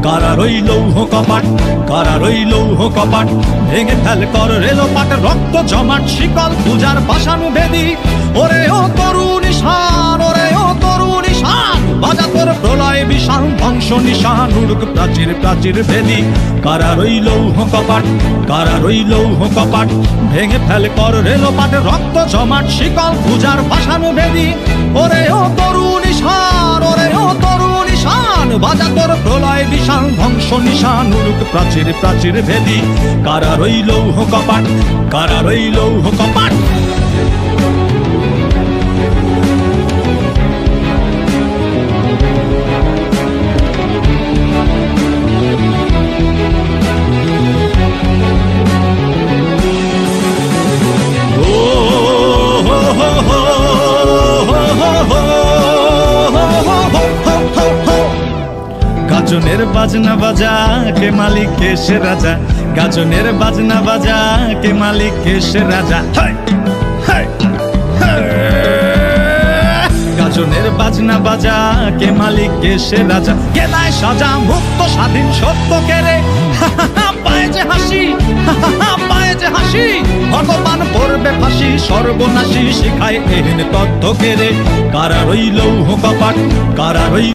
কারার ওই লৌহ কপাট, কারার ওই লৌহ কপাট, ভেঙে ফেল কর রেলোপাট, রক্ত জমাট শিকল পূজার পাষাণু বেদী। ওরে ও তরুণ ঈশান, ওরে ও তরুণ ঈশান, বাজা তোর প্রলয় বিশাল ধ্বংস নিশান, উড়ুক প্রাচীর প্রাচীর ভেদী। কারার ওই লৌহ কপাট, কারার ওই লৌহ কপাট, ভেঙে ফেল কর রেলোপাট, রক্ত জমাট শিকল পূজার পাষাণু বেদী। ওরে ও তরুণ ঈশান, ওরে ও তরুণ ঈশান, বাজা তোর প্রলয় বিশাল ধ্বংস নিশান, উড়ুক প্রাচীর প্রাচীর ভেদী। কারার ওই লৌহ কপাট, কারার ওই লৌহ কপাট। গাজনের বাজনা বাজা কে মালিক কে সে রাজা, গাজনের বাজনা বাজা কে মালিক কে সে রাজা। গাজনের বাজনা বাজা কে মালিক কে সে রাজা, গেলায় সাজা মুক্ত স্বাধীন সত্য কেড়ে। পায়ে যে হাসি, পায়ে যে হাসি, ভগবান পড়বে ফাঁসি, সর্বনাশী শিখায় এহেন তথ্য কেড়ে। কারার ওই লৌহ কপাট, কারার ওই